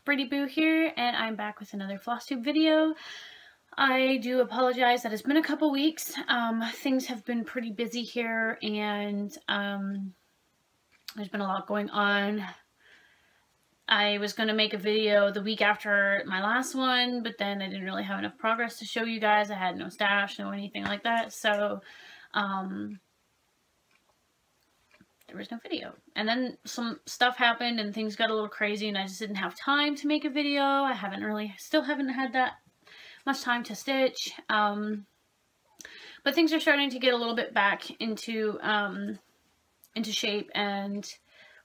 Brady Boo here, and I'm back with another FlossTube video. I do apologize that it's been a couple weeks. Things have been pretty busy here, and there's been a lot going on. I was going to make a video the week after my last one, but then I didn't really have enough progress to show you guys. I had no stash, no anything like that, so there was no video. And then some stuff happened and things got a little crazy and I just didn't have time to make a video. I still haven't had that much time to stitch. But things are starting to get a little bit back into shape, and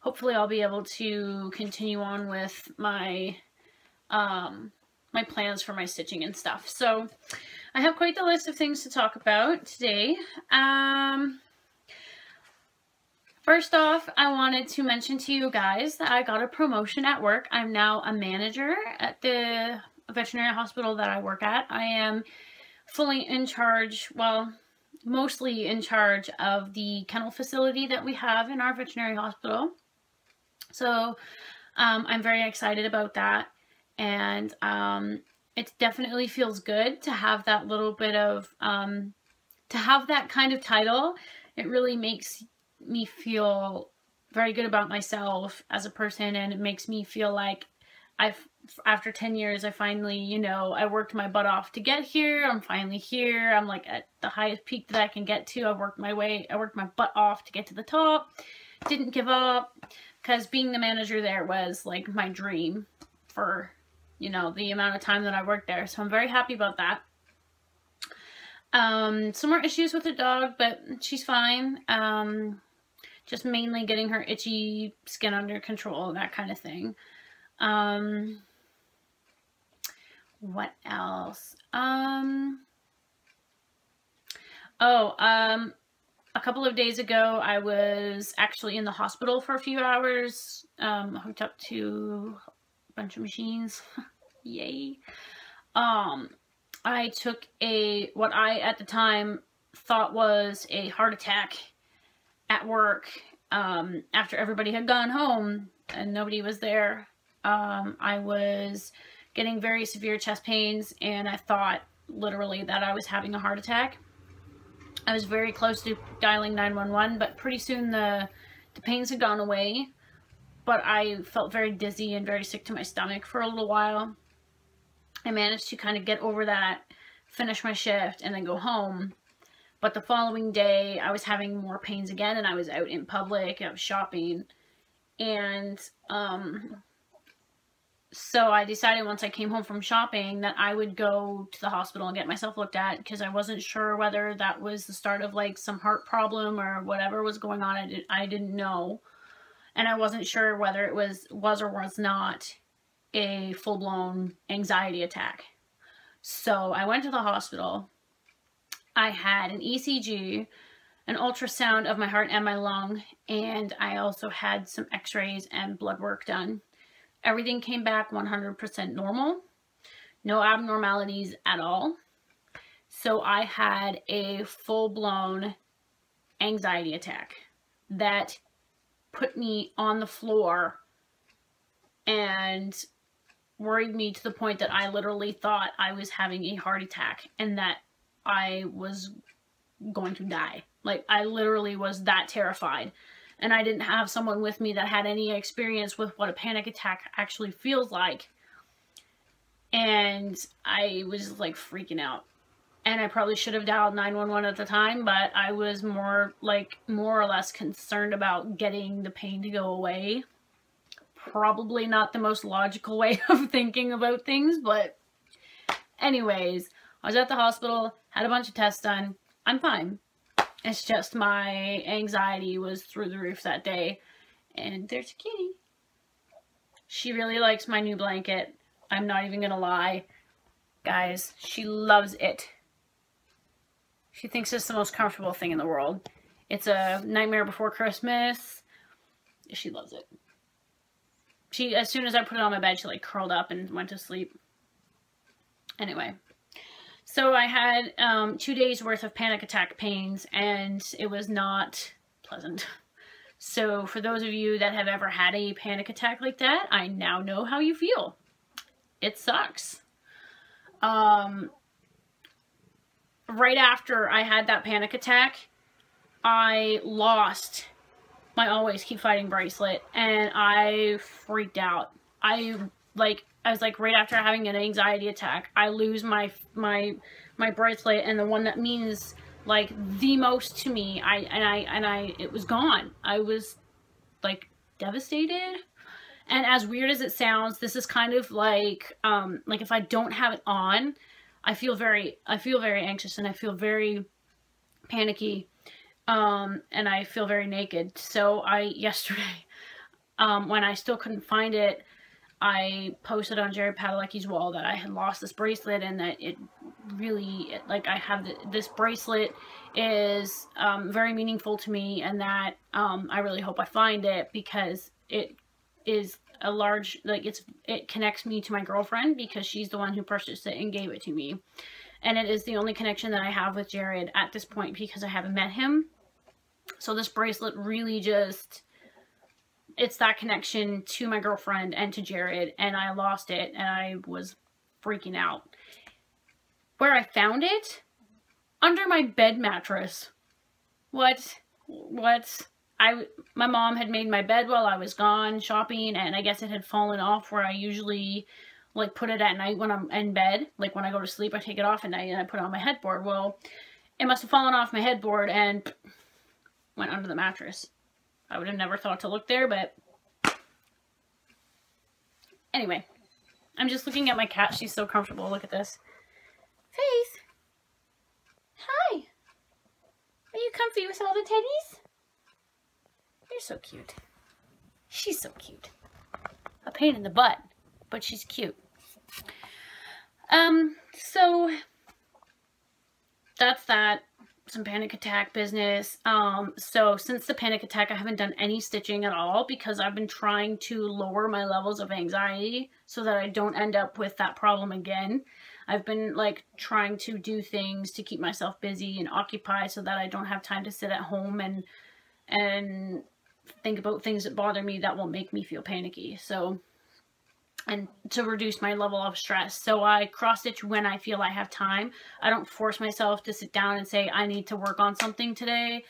hopefully I'll be able to continue on with my my plans for my stitching and stuff. So I have quite the list of things to talk about today. First off, I wanted to mention to you guys that I got a promotion at work. I'm now a manager at the veterinary hospital that I work at. I am fully in charge, well, mostly in charge of the kennel facility that we have in our veterinary hospital. So I'm very excited about that, and it definitely feels good to have that little bit of, to have that kind of title. It really makes me feel very good about myself as a person, and it makes me feel like after 10 years, I finally, you know, I worked my butt off to get here. I'm finally here. I'm like at the highest peak that I can get to. I worked my butt off to get to the top. Didn't give up, because being the manager there was like my dream for, you know, the amount of time that I worked there. So I'm very happy about that. Some more issues with the dog, but she's fine. Just mainly getting her itchy skin under control, that kind of thing. What else? A couple of days ago, I was actually in the hospital for a few hours, hooked up to a bunch of machines. Yay. I took what I at the time thought was a heart attack at work, after everybody had gone home and nobody was there. I was getting very severe chest pains, and I thought literally that I was having a heart attack. I was very close to dialing 911, but pretty soon the pains had gone away, but I felt very dizzy and very sick to my stomach for a little while. I managed to kind of get over that, finish my shift, and then go home. But the following day, I was having more pains again, and I was out in public, I was shopping, and so I decided once I came home from shopping that I would go to the hospital and get myself looked at, because I wasn't sure whether that was the start of like some heart problem or whatever was going on. I didn't know, and I wasn't sure whether it was or was not a full-blown anxiety attack. So I went to the hospital. I had an ECG, an ultrasound of my heart and my lung, and I also had some x-rays and blood work done. Everything came back 100% normal. No abnormalities at all. So I had a full-blown anxiety attack that put me on the floor and worried me to the point that I literally thought I was having a heart attack and that I was going to die. Like, I literally was that terrified. And I didn't have someone with me that had any experience with what a panic attack actually feels like. And I was like freaking out. And I probably should have dialed 911 at the time, but I was more or less concerned about getting the pain to go away. Probably not the most logical way of thinking about things, but anyways, I was at the hospital, had a bunch of tests done. I'm fine. It's just my anxiety was through the roof that day. And there's a kitty. She really likes my new blanket. I'm not even gonna lie. Guys, she loves it. She thinks it's the most comfortable thing in the world. It's a Nightmare Before Christmas. She loves it. As soon as I put it on my bed, she like curled up and went to sleep. Anyway. So I had 2 days worth of panic attack pains, and it was not pleasant. So for those of you that have ever had a panic attack like that, I now know how you feel. it sucks. Right after I had that panic attack, I lost my Always Keep Fighting bracelet, and I freaked out. I was like, right after having an anxiety attack, I lose my bracelet, and the one that means like the most to me, it was gone. I was like devastated. And as weird as it sounds, this is kind of like if I don't have it on, I feel very anxious, and I feel very panicky, and I feel very naked. So yesterday, when I still couldn't find it, I posted on Jared Padalecki's wall that I had lost this bracelet, and that it really, like, I have this bracelet is very meaningful to me, and that I really hope I find it, because it is a large, like, it connects me to my girlfriend, because she's the one who purchased it and gave it to me. And it is the only connection that I have with Jared at this point, because I haven't met him. So this bracelet really just, it's that connection to my girlfriend and to Jared, and I lost it, and I was freaking out. Where I found it? Under my bed mattress. What? My mom had made my bed while I was gone shopping, and I guess it had fallen off where I usually, like, put it at night when I'm in bed. Like, when I go to sleep, I take it off at night and I put it on my headboard. Well, it must have fallen off my headboard and went under the mattress. I would have never thought to look there, but anyway, I'm just looking at my cat. She's so comfortable. Look at this. Faith. Hi. Are you comfy with all the teddies? You're so cute. She's so cute. A pain in the butt, but she's cute. So that's that. Some panic attack business. So since the panic attack, I haven't done any stitching at all, because I've been trying to lower my levels of anxiety so that I don't end up with that problem again. I've been, like, trying to do things to keep myself busy and occupied so that I don't have time to sit at home and think about things that bother me that will make me feel panicky. So, and to reduce my level of stress. So I cross stitch when I feel I have time. I don't force myself to sit down and say, I need to work on something today.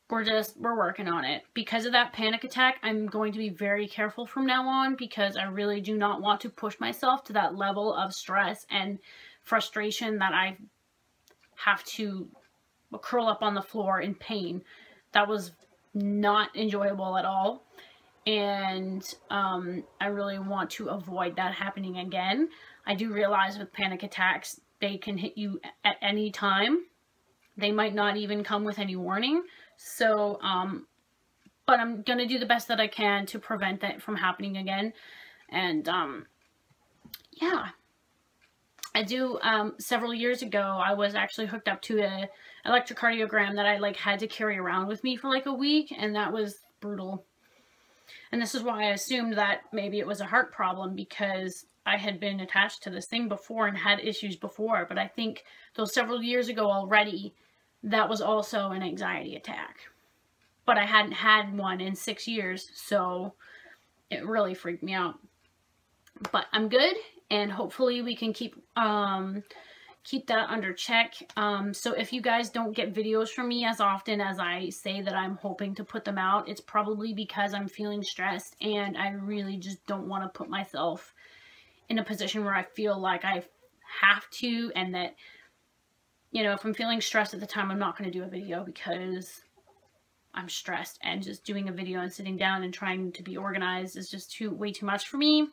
We're working on it. Because of that panic attack, I'm going to be very careful from now on, because I really do not want to push myself to that level of stress and frustration that I have to curl up on the floor in pain. That was not enjoyable at all. And I really want to avoid that happening again. I do realize with panic attacks, they can hit you at any time. They might not even come with any warning. So, but I'm going to do the best that I can to prevent that from happening again. And, yeah. I do, several years ago, I was actually hooked up to a electrocardiogram that I, like, had to carry around with me for, like, a week. And that was brutal. And this is why I assumed that maybe it was a heart problem, because I had been attached to this thing before and had issues before. But I think those several years ago already, that was also an anxiety attack. But I hadn't had one in 6 years, so it really freaked me out. But I'm good, and hopefully we can keep that under check. So if you guys don't get videos from me as often as I say that I'm hoping to put them out, it's probably because I'm feeling stressed, and I really just don't want to put myself in a position where I feel like I have to, and that, you know, if I'm feeling stressed at the time, I'm not going to do a video because I'm stressed, and just doing a video and sitting down and trying to be organized is just way too much for me.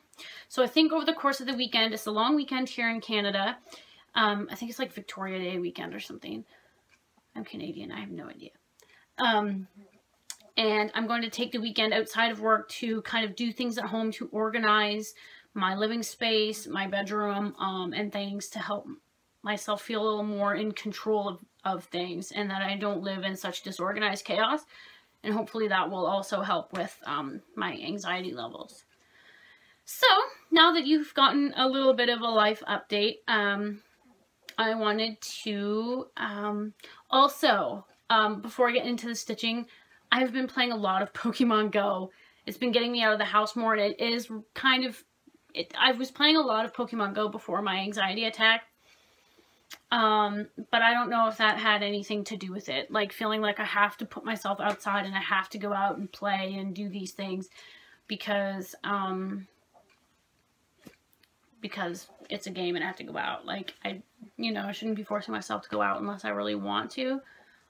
So I think over the course of the weekend, it's a long weekend here in Canada. I think it's like Victoria Day weekend or something. I'm Canadian. I have no idea. And I'm going to take the weekend outside of work to kind of do things at home to organize my living space, my bedroom, and things to help myself feel a little more in control of things, and that I don't live in such disorganized chaos. And hopefully that will also help with my anxiety levels. So now that you've gotten a little bit of a life update, I wanted to also, before I get into the stitching, I've been playing a lot of Pokemon Go. It's been getting me out of the house more, and it is kind of I was playing a lot of Pokemon Go before my anxiety attack. But I don't know if that had anything to do with it. Like feeling like I have to put myself outside and I have to go out and play and do these things because it's a game and I have to go out. Like I shouldn't be forcing myself to go out unless I really want to.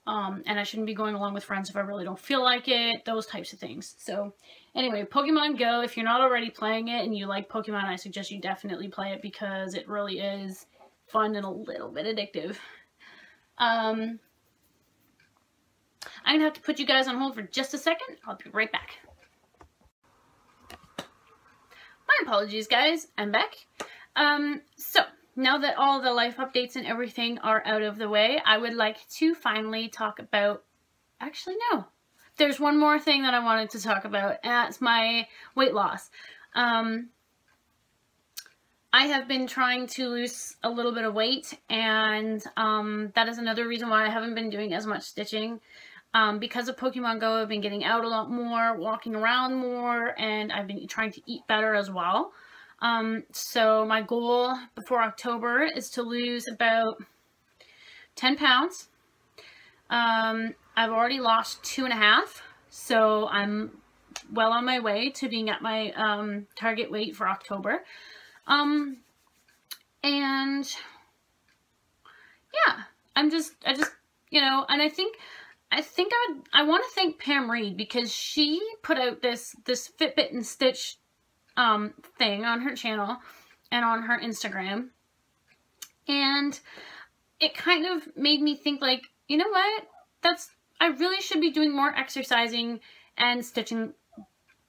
And I shouldn't be going along with friends if I really don't feel like it, those types of things. So anyway, Pokemon Go, if you're not already playing it and you like Pokemon, I suggest you definitely play it because it really is fun and a little bit addictive. I'm gonna have to put you guys on hold for just a second. I'll be right back. My apologies, guys. I'm back. So now that all the life updates and everything are out of the way, I would like to finally talk about, actually no, there's one more thing that I wanted to talk about, and that's my weight loss. I have been trying to lose a little bit of weight, and that is another reason why I haven't been doing as much stitching. Because of Pokemon Go, I've been getting out a lot more, walking around more, and I've been trying to eat better as well. So my goal before October is to lose about 10 pounds. I've already lost 2.5, so I'm well on my way to being at my target weight for October. And yeah, I just, and I think I want to thank Pam Reed because she put out this Fitbit and Stitch thing on her channel and on her Instagram, and it kind of made me think, like, you know what, I really should be doing more exercising and stitching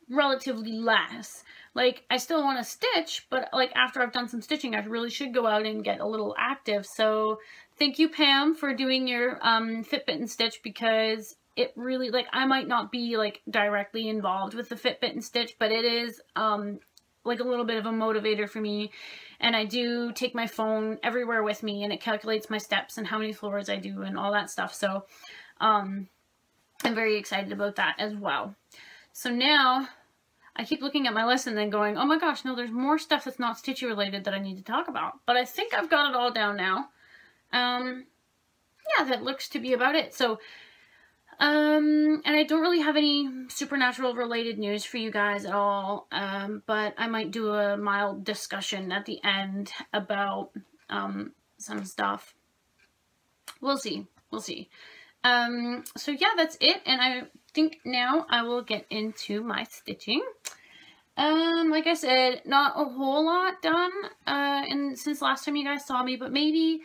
relatively less. Like, I still want to stitch, but like after I've done some stitching, I really should go out and get a little active. So thank you, Pam, for doing your Fitbit and Stitch, because it really, like, I might not be like directly involved with the Fitbit and Stitch, but it is like a little bit of a motivator for me. And I do take my phone everywhere with me, and it calculates my steps and how many floors I do and all that stuff. So I'm very excited about that as well. So now I keep looking at my list and then going, oh my gosh, no, there's more stuff that's not stitchy related that I need to talk about. But I think I've got it all down now. Yeah, that looks to be about it. So, and I don't really have any supernatural related news for you guys at all. But I might do a mild discussion at the end about, some stuff. We'll see. We'll see. So yeah, that's it. And I think now I will get into my stitching. Like I said, not a whole lot done, and since last time you guys saw me, but maybe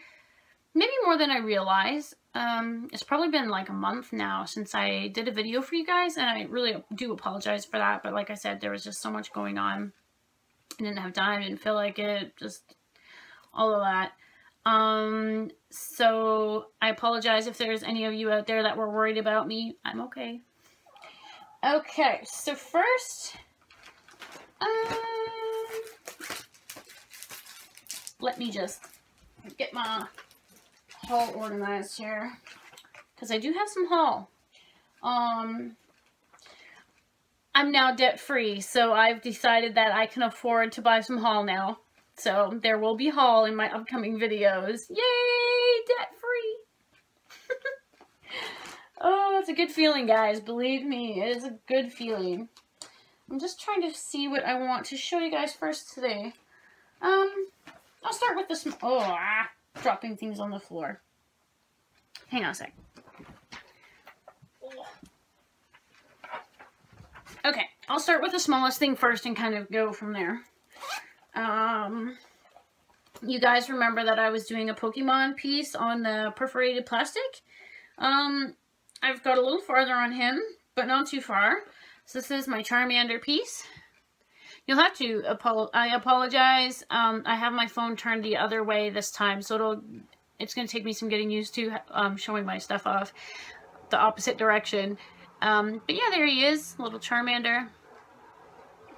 more than I realize. It's probably been like a month now since I did a video for you guys, and I really do apologize for that, but like I said, there was just so much going on. I didn't have time, didn't feel like it, just all of that. So I apologize if there's any of you out there that were worried about me. I'm okay. Okay, so first, let me just get my haul organized here, because I do have some haul. I'm now debt free, so I've decided that I can afford to buy some haul now. So there will be haul in my upcoming videos. Yay! Debt free! Oh, it's a good feeling, guys. Believe me, it is a good feeling. I'm just trying to see what I want to show you guys first today. I'll start with this. Dropping things on the floor. Hang on a sec. Okay, I'll start with the smallest thing first and kind of go from there. You guys remember that I was doing a Pokemon piece on the perforated plastic? I've got a little farther on him, but not too far. So this is my Charmander piece. You'll have to, I apologize. I have my phone turned the other way this time, so it's going to take me some getting used to showing my stuff off the opposite direction. But yeah, there he is, little Charmander.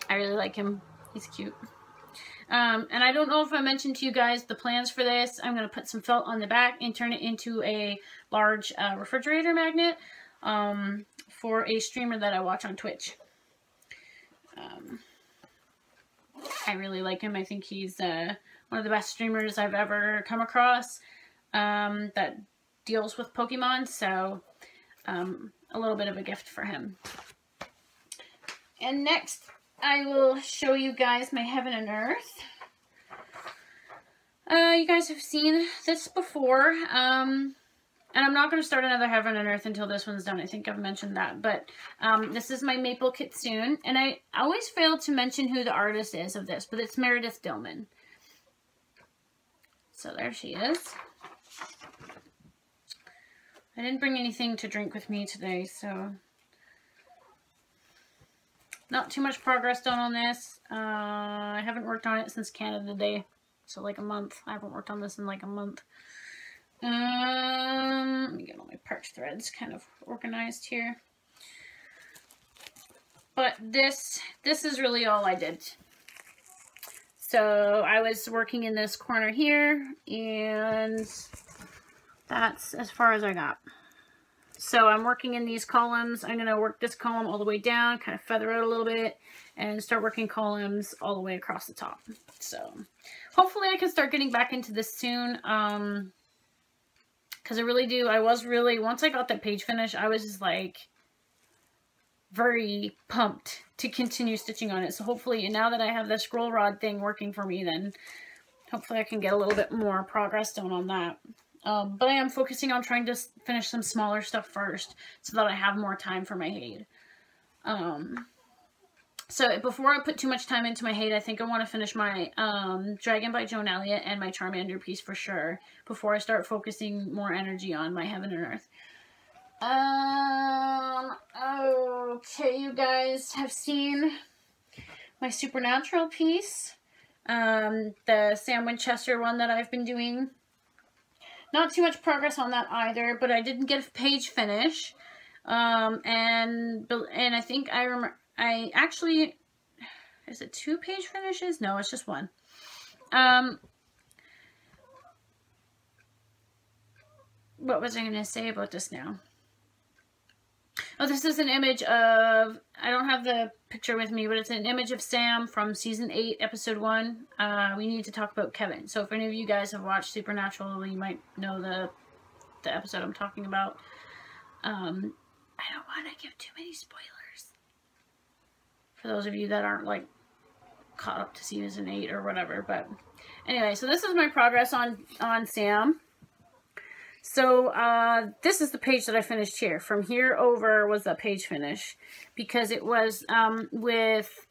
I really like him. He's cute. And I don't know if I mentioned to you guys the plans for this. I'm going to put some felt on the back and turn it into a large refrigerator magnet for a streamer that I watch on Twitch. I really like him. I think he's one of the best streamers I've ever come across that deals with Pokemon, so a little bit of a gift for him. And next, I will show you guys my Heaven and Earth. You guys have seen this before, and I'm not going to start another Heaven and Earth until this one's done. I think I've mentioned that, but this is my Maple Kitsune, and I always fail to mention who the artist is of this, but it's Meredith Dillman. So there she is. I didn't bring anything to drink with me today, so not too much progress done on this. I haven't worked on it since Canada Day, so like a month. I haven't worked on this in like a month. Let me get all my parch threads kind of organized here. But this is really all I did. So I was working in this corner here, and that's as far as I got. So I'm working in these columns. I'm going to work this column all the way down, kind of feather it a little bit, and start working columns all the way across the top. So hopefully I can start getting back into this soon. Because I really do. Once I got that page finished, I was just like very pumped to continue stitching on it. So hopefully, and now that I have the scroll rod thing working for me, then hopefully I can get a little bit more progress done on that. But I am focusing on trying to finish some smaller stuff first so that I have more time for my Hade. So before I put too much time into my Hade, I think I want to finish my Dragon by Joan Elliott and my Charmander piece for sure before I start focusing more energy on my Heaven and Earth. Okay, you guys have seen my Supernatural piece, the Sam Winchester one that I've been doing. Not too much progress on that either, but I didn't get a page finish. And I think I actually, is it 2 page finishes? No, it's just 1. What was I going to say about this now? Oh, this is an image of, I don't have the picture with me, but it's an image of Sam from season 8, episode 1. We need to talk about Kevin. So if any of you guys have watched Supernatural, you might know the episode I'm talking about. I don't want to give too many spoilers for those of you that aren't like caught up to season 8 or whatever. But anyway, so this is my progress on Sam. So this is the page that I finished here. From here over was the page finish, because it was with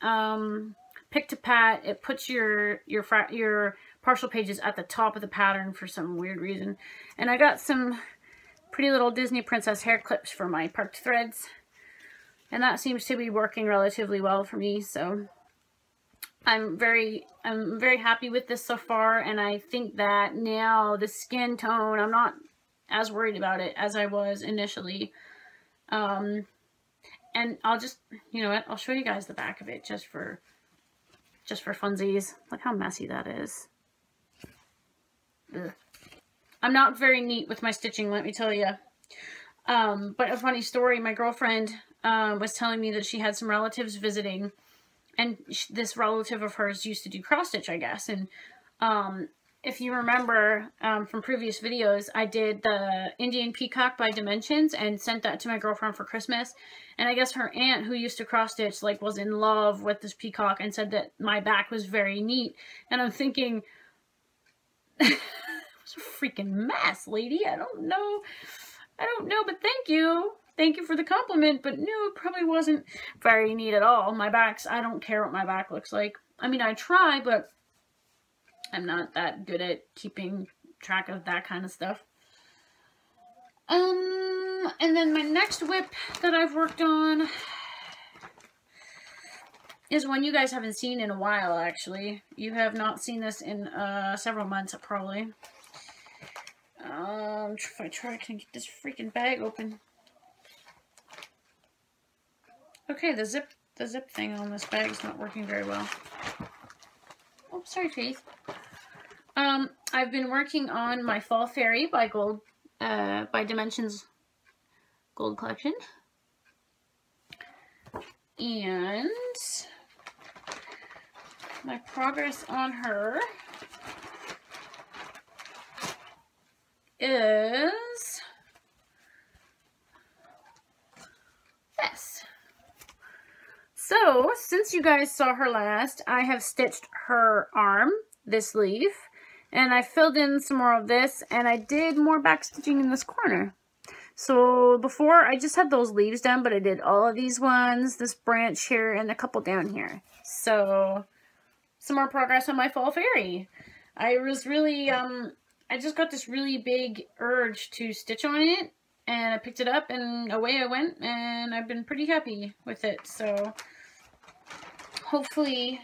Pick to Pat. It puts your partial pages at the top of the pattern for some weird reason. And I got some pretty little Disney Princess hair clips for my parked threads, and that seems to be working relatively well for me. So I'm very happy with this so far, and I think that now the skin tone, I'm not as worried about it as I was initially. And I'll just, you know what, I'll show you guys the back of it just for funsies. Look how messy that is. Ugh. I'm not very neat with my stitching, let me tell you. But a funny story, my girlfriend was telling me that she had some relatives visiting, and this relative of hers used to do cross stitch, I guess. And if you remember from previous videos, I did the Indian Peacock by Dimensions and sent that to my girlfriend for Christmas. And I guess her aunt, who used to cross stitch, like, was in love with this peacock and said that my back was very neat. And I'm thinking, it was a freaking mess, lady. I don't know, but thank you. Thank you for the compliment, but no, it probably wasn't very neat at all. My back's, I don't care what my back looks like. I mean, I try, but I'm not that good at keeping track of that kind of stuff. And then my next whip that I've worked on is one you guys haven't seen in a while, actually. You have not seen this in several months, probably. If I try to get this freaking bag open. Okay, the zip thing on this bag is not working very well. Oh, sorry, Faith. I've been working on my Fall Fairy by by Dimensions Gold Collection. And my progress on her is this. So, since you guys saw her last, I have stitched her arm, this leaf, and I filled in some more of this, and I did more back stitching in this corner. So before, I just had those leaves done, but I did all of these ones, this branch here, and a couple down here. So, some more progress on my fall fairy. I was really, I just got this really big urge to stitch on it, and I picked it up, and away I went, and I've been pretty happy with it. So, hopefully,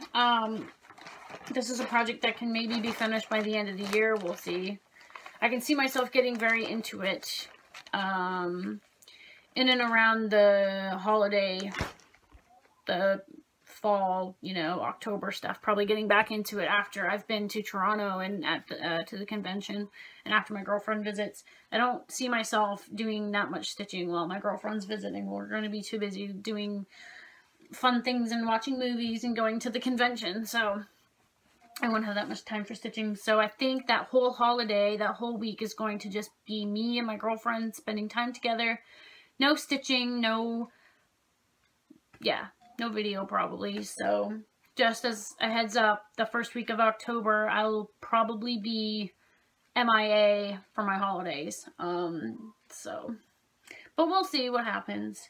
this is a project that can maybe be finished by the end of the year. We'll see. I can see myself getting very into it in and around the holiday, the fall, you know, October stuff. Probably getting back into it after I've been to Toronto and at the, to the convention, and after my girlfriend visits. I don't see myself doing that much stitching while my girlfriend's visiting. We're going to be too busy doing fun things and watching movies and going to the convention, so I won't have that much time for stitching. So I think that whole holiday, that whole week is going to just be me and my girlfriend spending time together. No stitching, no video probably. So just as a heads up, the first week of October, I'll probably be MIA for my holidays. But we'll see what happens.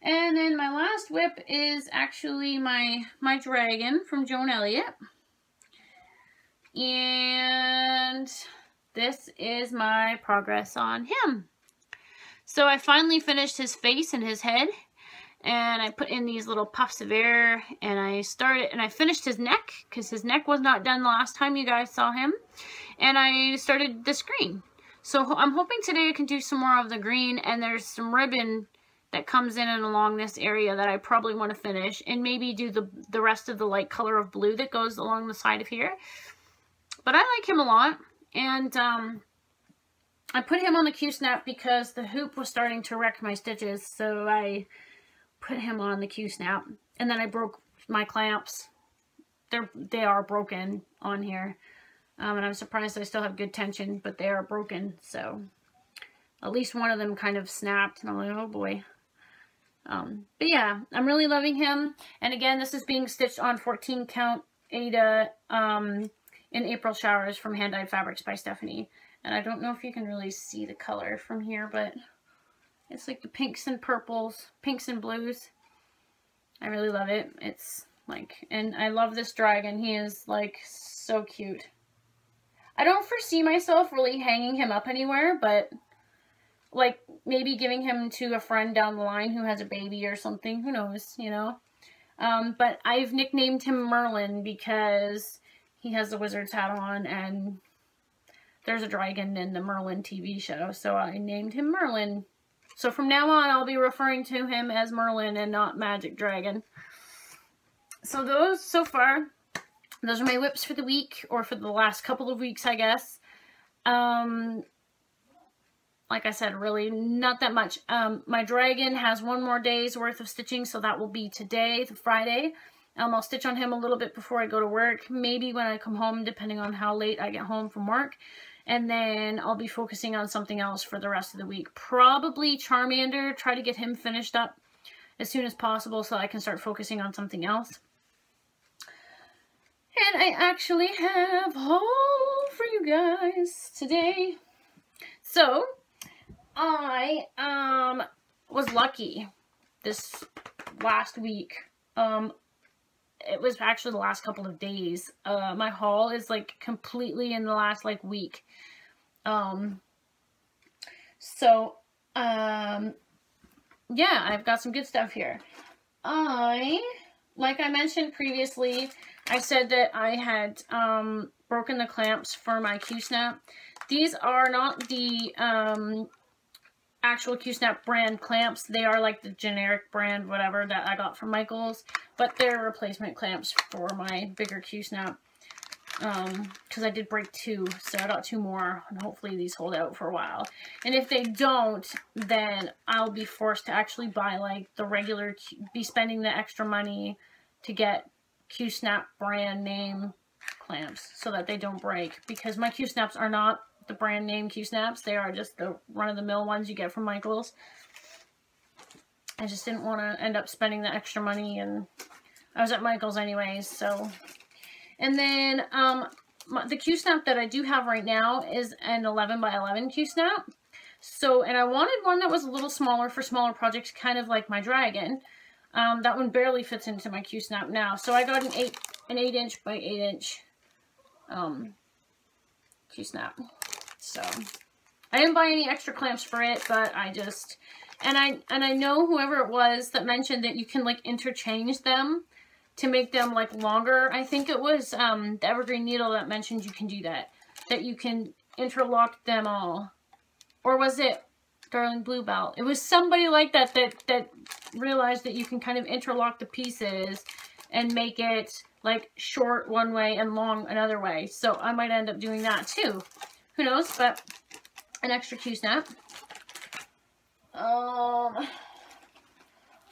And then my last WIP is actually my dragon from Joan Elliott. And this is my progress on him. So I finally finished his face and his head, and I put in these little puffs of air, and I finished his neck, because his neck was not done the last time you guys saw him, and I started this green. So I'm hoping today I can do some more of the green, and there's some ribbon that comes in and along this area that I probably want to finish, and maybe do the rest of the light color of blue that goes along the side of here. But I like him a lot, and I put him on the Q-snap because the hoop was starting to wreck my stitches, so I put him on the Q-snap. And then I broke my clamps. They are broken on here, and I'm surprised I still have good tension, but they are broken, so at least one of them kind of snapped, and I'm like, oh boy. But yeah, I'm really loving him, and again, this is being stitched on 14 count Ada, in April Showers from Hand Dyed Fabrics by Stephanie. And I don't know if you can really see the color from here, but it's like the pinks and purples, pinks and blues. I really love it. It's like, and I love this dragon. He is like so cute. I don't foresee myself really hanging him up anywhere, but like maybe giving him to a friend down the line who has a baby or something. Who knows, you know? But I've nicknamed him Merlin because he has the wizard's hat on, and there's a dragon in the Merlin TV show, so I named him Merlin. So from now on, I'll be referring to him as Merlin and not Magic Dragon. So those, so far, those are my WIPs for the week, or for the last couple of weeks, I guess. Like I said, really not that much. My dragon has one more day's worth of stitching, so that will be today, the Friday. I'll stitch on him a little bit before I go to work, maybe when I come home, depending on how late I get home from work. And then I'll be focusing on something else for the rest of the week. Probably Charmander, try to get him finished up as soon as possible so I can start focusing on something else. And I actually have a haul for you guys today. So, I was lucky this last week. It was actually the last couple of days. My haul is like completely in the last like week. Yeah, I've got some good stuff here. Like I mentioned previously, I said that I had broken the clamps for my Q-snap. These are not the actual Q-snap brand clamps. They are like the generic brand, whatever, that I got from Michaels, but they're replacement clamps for my bigger Q-snap, because I did break 2, so I got 2 more, and hopefully these hold out for a while. And if they don't, then I'll be forced to actually buy like the regular, be spending the extra money to get Q-Snap brand name clamps so that they don't break, because my Q-Snaps are not the brand name Q-Snaps. They are just the run-of-the-mill ones you get from Michael's. I just didn't want to end up spending the extra money, and I was at Michael's anyways, so. And then the Q-Snap that I do have right now is an 11 by 11 Q-Snap. So, and I wanted one that was a little smaller for smaller projects, kind of like my Dragon. That one barely fits into my Q-Snap now. So I got an 8" by 8" Q-Snap. So I didn't buy any extra clamps for it, but I just, and I know whoever it was that mentioned that you can like interchange them to make them like longer. I think it was the Evergreen Needle that mentioned you can do that. That you can interlock them all. Or was it Darling Bluebell? It was somebody like that that realized that you can kind of interlock the pieces and make it like short one way and long another way. So I might end up doing that too. Who knows? But an extra Q-Snap. I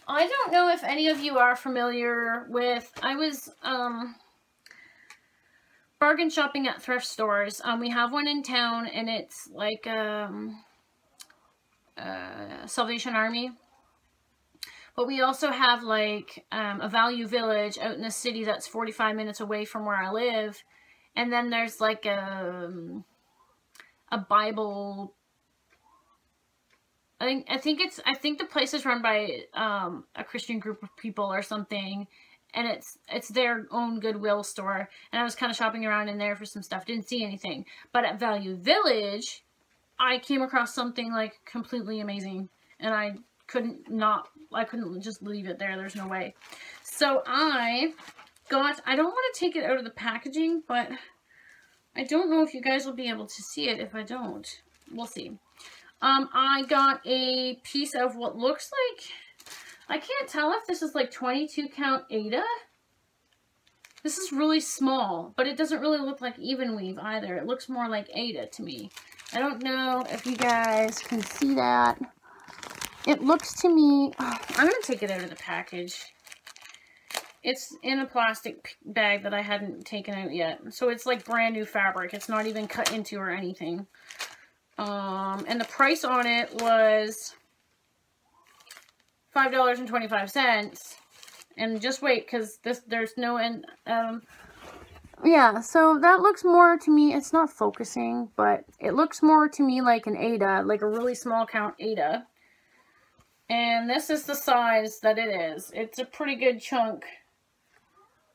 don't know if any of you are familiar with, I was bargain shopping at thrift stores. We have one in town, and it's like Salvation Army. But we also have like a Value Village out in the city that's 45 minutes away from where I live. And then there's like a Bible. I think the place is run by a Christian group of people or something, and it's their own Goodwill store. And I was kind of shopping around in there for some stuff. Didn't see anything, but at Value Village, I came across something like completely amazing, and I couldn't just leave it there. There's no way. So I don't want to take it out of the packaging, but I don't know if you guys will be able to see it if I don't. We'll see. I got a piece of what looks like, I can't tell if this is like 22 count Aida. This is really small, but it doesn't really look like even weave either. It looks more like Aida to me. I don't know if you guys can see that. It looks to me, I'm going to take it out of the package. It's in a plastic bag that I hadn't taken out yet. So it's like brand new fabric. It's not even cut into or anything. And the price on it was $5.25. And just wait, because there's no end. Yeah, so that looks more to me, it's not focusing, but it looks more to me like an Aida, like a really small count Aida. And this is the size that it is. It's a pretty good chunk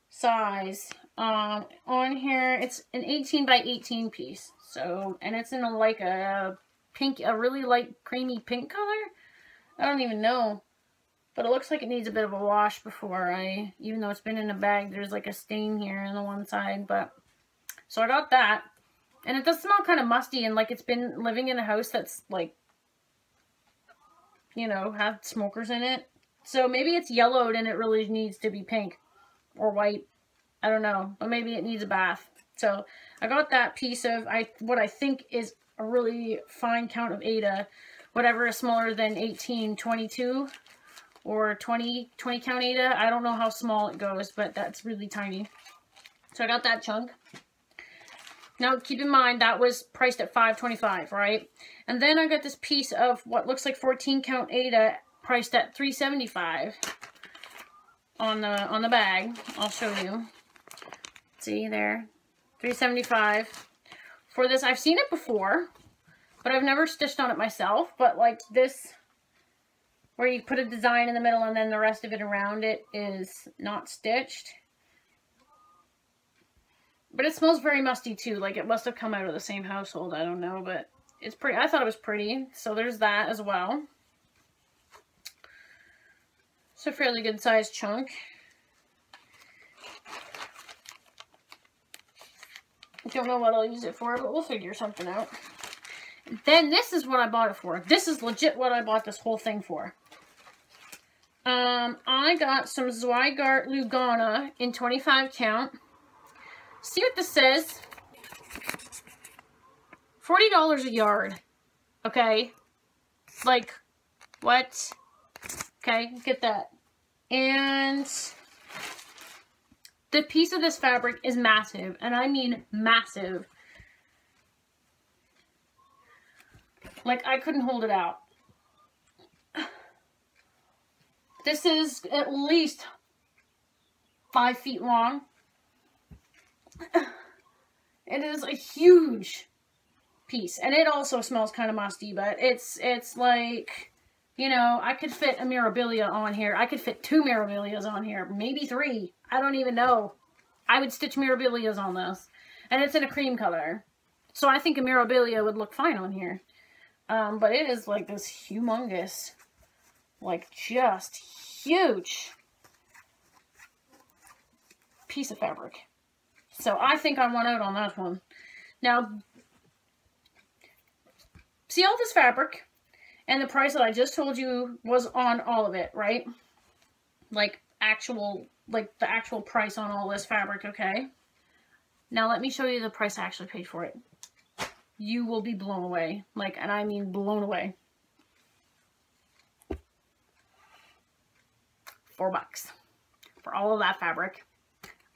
size. On here, it's an 18 by 18 piece. So, and it's in like a pink, a really light creamy pink color. I don't even know. But it looks like it needs a bit of a wash before even though it's been in a bag, there's like a stain here on the one side. But, so I got that. And it does smell kind of musty, and like it's been living in a house that's like, you know, had smokers in it. So maybe it's yellowed and it really needs to be pink or white. I don't know. But maybe it needs a bath. So I got that piece of what I think is a really fine count of Aida. Whatever is smaller than 18, 22 or 20 count Aida. I don't know how small it goes, but that's really tiny. So I got that chunk. Now keep in mind that was priced at $5.25, right? And then I got this piece of what looks like 14 count Aida priced at $3.75 on the bag. I'll show you. See there, $3.75 for this. I've seen it before, but I've never stitched on it myself. But like this, where you put a design in the middle and then the rest of it around it is not stitched. But it smells very musty too. Like it must have come out of the same household. I don't know, but it's pretty. I thought it was pretty. So there's that as well. It's a fairly good sized chunk. I don't know what I'll use it for, but we'll figure something out. Then this is what I bought it for. This is legit what I bought this whole thing for. I got some Zweigart Lugana in 25 count. See what this says? $40 a yard. Okay? Like, what? Okay, get that. And The piece of this fabric is massive, and I mean massive. Like, I couldn't hold it out. This is at least 5 feet long. It is a huge piece, and it also smells kind of musty, but it's like, you know, I could fit a Mirabilia on here. I could fit 2 Mirabilias on here, maybe 3. I don't even know. I would stitch Mirabilias on this, and it's in a cream color, so I think a Mirabilia would look fine on here. But it is like this humongous, like just huge piece of fabric. So I think I won out on that one. Now, see all this fabric and the price that I just told you was on all of it, right? Like the actual price on all this fabric, okay? Now let me show you the price I actually paid for it. You will be blown away. Like, and I mean blown away. $4 for all of that fabric.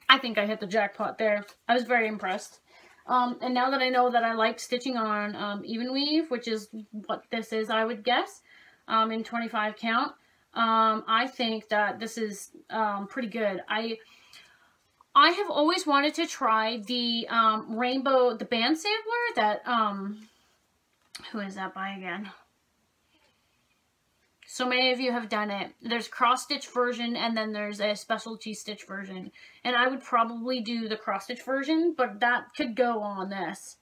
I think I hit the jackpot there. I was very impressed. And now that I know that I like stitching on even weave, which is what this is, I would guess, in 25 count, I think that this is pretty good. I have always wanted to try the rainbow, the band sampler that, who is that by again? So many of you have done it. There's cross-stitch version, and then there's a specialty stitch version. And I would probably do the cross-stitch version, but that could go on this.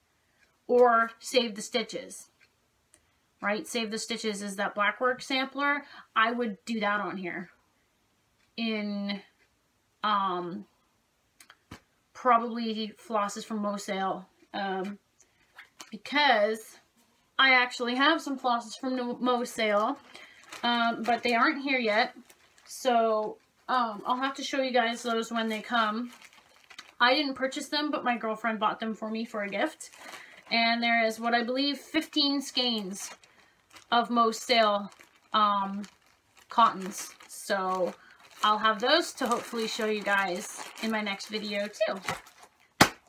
Or Save the Stitches. Right? Save the Stitches is that Blackwork sampler. I would do that on here. In, probably flosses from Mo Sale. Because I actually have some flosses from Mo Sale. But they aren't here yet, so I'll have to show you guys those when they come. I didn't purchase them, but my girlfriend bought them for me for a gift. And there is what I believe 15 skeins of Mo Sale cottons. So I'll have those to hopefully show you guys in my next video too.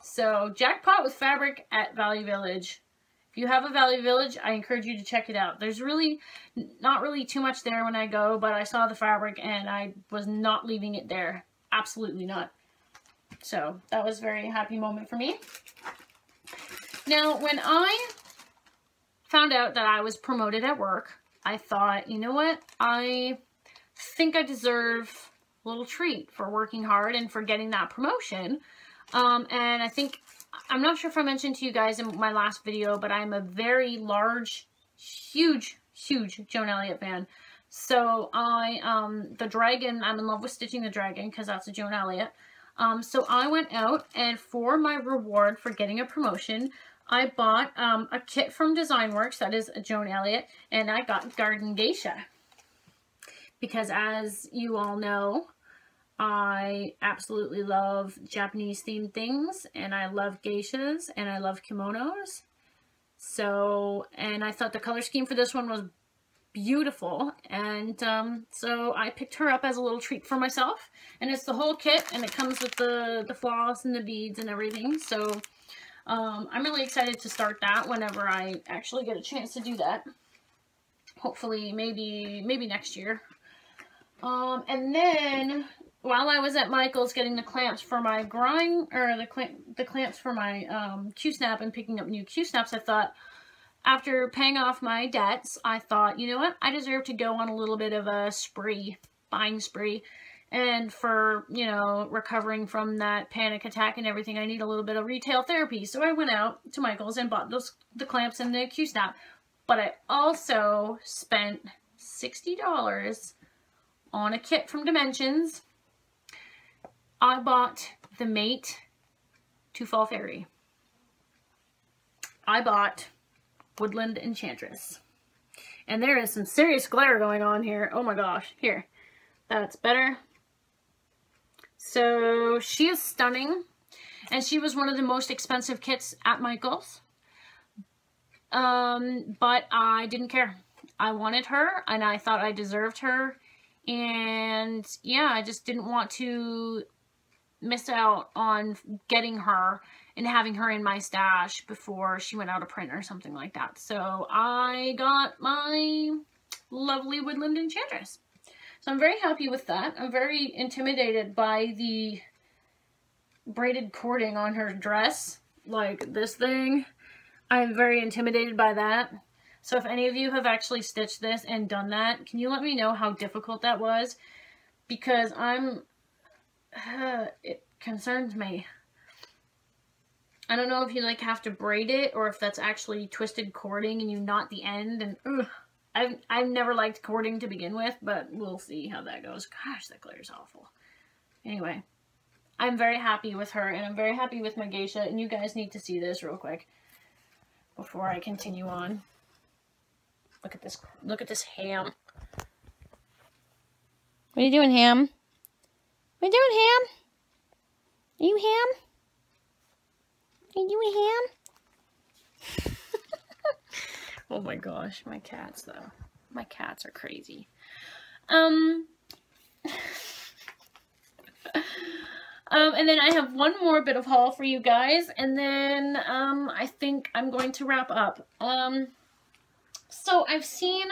So jackpot with fabric at Value Village. If you have a Value Village, I encourage you to check it out. There's really not really too much there when I go, but I saw the fabric and I was not leaving it there. Absolutely not. So that was a very happy moment for me. Now, when I found out that I was promoted at work, I thought, you know what? I think I deserve a little treat for working hard and for getting that promotion. And I think, I'm not sure if I mentioned to you guys in my last video, but I'm a very large, huge Joan Elliott fan. So the dragon, I'm in love with stitching the dragon because that's a Joan Elliott. So I went out, and for my reward for getting a promotion, I bought a kit from Design Works that is a Joan Elliott, and I got Garden Geisha. Because as you all know, I absolutely love Japanese themed things, and I love geishas, and I love kimonos. So, and I thought the color scheme for this one was beautiful, and so I picked her up as a little treat for myself. And it's the whole kit, and it comes with the floss and the beads and everything. So I'm really excited to start that whenever I actually get a chance to do that. Hopefully, maybe next year. And then while I was at Michael's getting the clamps for my grind, or the clamps for my Q-snap and picking up new Q-snaps, I thought, after paying off my debts, I thought, you know what, I deserve to go on a little bit of a spree, buying spree. And for, you know, recovering from that panic attack and everything, I need a little bit of retail therapy. So I went out to Michael's and bought the clamps and the Q-snap. But I also spent $60 on a kit from Dimensions. I bought the Mate to Fall Fairy. I bought Woodland Enchantress. And there is some serious glare going on here. Oh my gosh. Here. That's better. So she is stunning. And she was one of the most expensive kits at Michael's. But I didn't care. I wanted her and I thought I deserved her. And yeah, I just didn't want to miss out on getting her and having her in my stash before she went out of print or something like that. So I got my lovely Woodland Enchantress. So I'm very happy with that. I'm very intimidated by the braided cording on her dress, like this thing. I'm very intimidated by that. So if any of you have actually stitched this and done that, can you let me know how difficult that was? Because it concerns me. I don't know if you like have to braid it or if that's actually twisted cording and you knot the end. And I've never liked cording to begin with, but we'll see how that goes. Gosh, that glitter's awful. Anyway, I'm very happy with her and I'm very happy with my geisha, and you guys need to see this real quick before I continue on. Look at this. Look at this ham. What are you doing, Ham? What are you doing, Ham? Are you Ham? Are you Ham? Oh my gosh, my cats though. My cats are crazy. And then I have one more bit of haul for you guys, and then I think I'm going to wrap up. So I've seen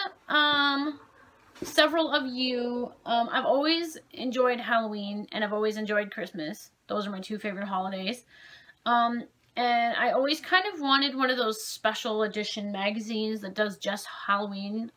several of you, I've always enjoyed Halloween and I've always enjoyed Christmas. Those are my two favorite holidays. And I always kind of wanted one of those special edition magazines that does just Halloween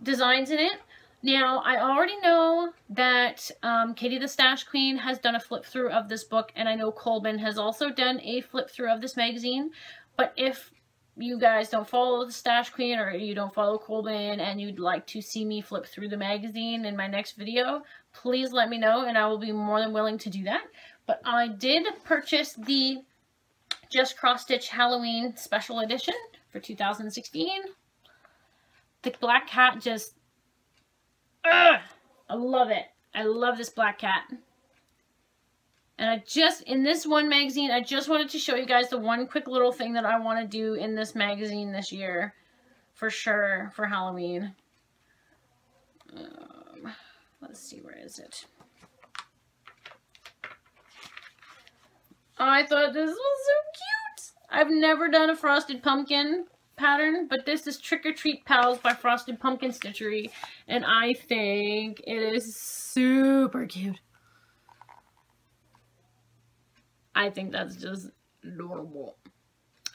designs in it. Now, I already know that Katie the Stash Queen has done a flip through of this book, and I know Colbin has also done a flip through of this magazine. But if you guys don't follow the Stash Queen or you don't follow Colbin and you'd like to see me flip through the magazine in my next video, please let me know and I will be more than willing to do that. But I did purchase the Just Cross Stitch Halloween Special Edition for 2016. The black cat just... I love it. I love this black cat. And I just, in this one magazine, I just wanted to show you guys the one quick little thing that I want to do in this magazine this year. For sure, for Halloween. Let's see, where is it? I thought this was so cute. I've never done a frosted pumpkin pattern, but this is Trick or Treat Pals by Frosted Pumpkin Stitchery, and I think it is super cute. I think that's just adorable.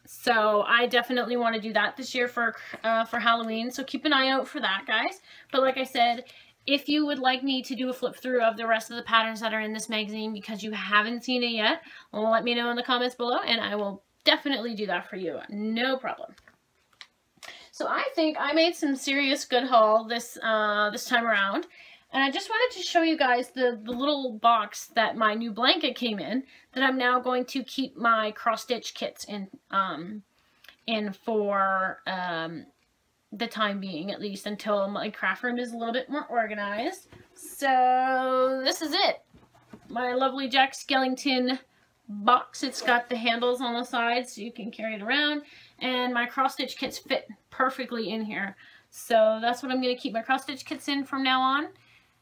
So I definitely want to do that this year for Halloween, so keep an eye out for that, guys. But like I said, if you would like me to do a flip through of the rest of the patterns that are in this magazine because you haven't seen it yet, let me know in the comments below and I will definitely do that for you. No problem. So I think I made some serious good haul this time around. And I just wanted to show you guys the little box that my new blanket came in that I'm now going to keep my cross-stitch kits in for the time being, at least until my craft room is a little bit more organized. So this is it. My lovely Jack Skellington box. It's got the handles on the sides so you can carry it around. And my cross-stitch kits fit perfectly in here. So that's what I'm going to keep my cross-stitch kits in from now on.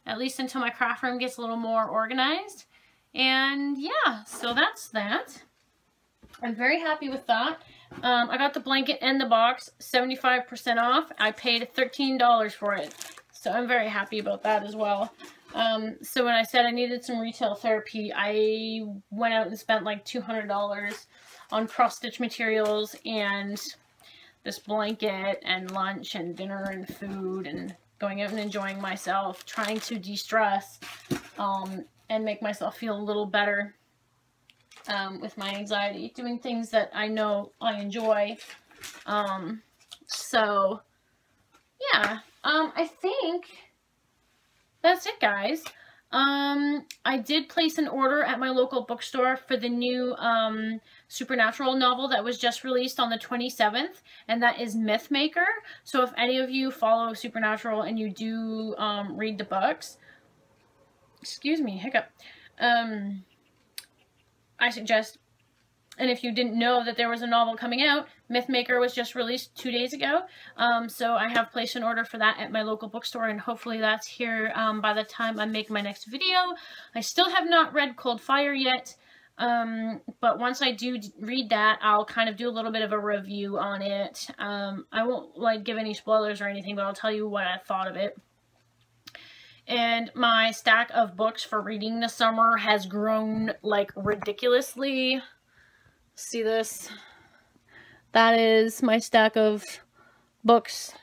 At least until my craft room gets a little more organized. And yeah, so that's that. I'm very happy with that. I got the blanket and the box 75% off. I paid $13 for it. So I'm very happy about that as well. So when I said I needed some retail therapy, I went out and spent like $200 on cross-stitch materials and this blanket and lunch and dinner and food and going out and enjoying myself, trying to de-stress and make myself feel a little better with my anxiety, doing things that I know I enjoy. So yeah, I think that's it, guys. I did place an order at my local bookstore for the new Supernatural novel that was just released on the 27th, and that is Mythmaker. So if any of you follow Supernatural and you do read the books, excuse me, hiccup, I suggest And if you didn't know that there was a novel coming out, Mythmaker was just released 2 days ago. So I have placed an order for that at my local bookstore, and hopefully that's here by the time I make my next video. I still have not read Cold Fire yet, but once I do read that, I'll kind of do a little bit of a review on it. I won't like give any spoilers or anything, but I'll tell you what I thought of it. And my stack of books for reading this summer has grown like ridiculously. See this? That is my stack of books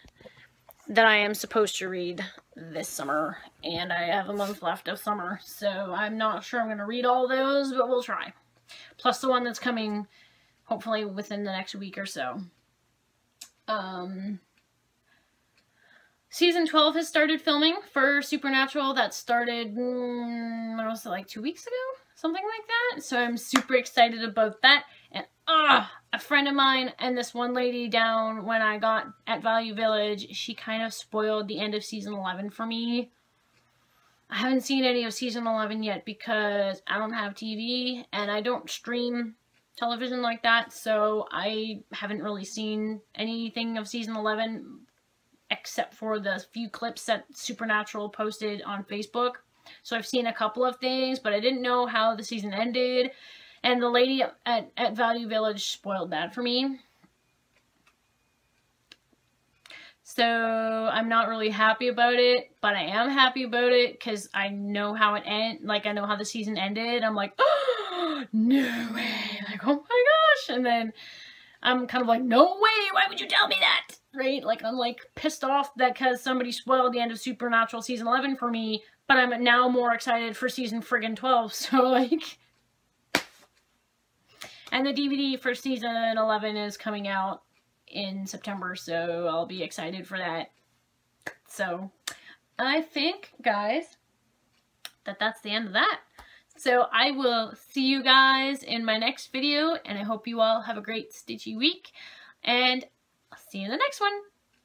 that I am supposed to read this summer. And I have a month left of summer, so I'm not sure I'm going to read all those, but we'll try. Plus the one that's coming hopefully within the next week or so. Season 12 has started filming for Supernatural. That started, what was it, like 2 weeks ago? Something like that. So I'm super excited about that. And a friend of mine and this one lady down when I got at Value Village, she kind of spoiled the end of season 11 for me. I haven't seen any of season 11 yet because I don't have TV and I don't stream television like that. So I haven't really seen anything of season 11 except for the few clips that Supernatural posted on Facebook. So I've seen a couple of things, but I didn't know how the season ended. And the lady at Value Village spoiled that for me. So I'm not really happy about it, but I am happy about it because I know how it ended. Like, I know how the season ended. I'm like, oh, no way. Like, oh my gosh. And then I'm kind of like, no way. Why would you tell me that? Right? Like, I'm like pissed off that because somebody spoiled the end of Supernatural season 11 for me, but I'm now more excited for season friggin' 12. So like, and the DVD for season 11 is coming out in September, so I'll be excited for that. So I think, guys, that that's the end of that. So I will see you guys in my next video, and I hope you all have a great stitchy week, and I'll see you in the next one.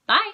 Bye!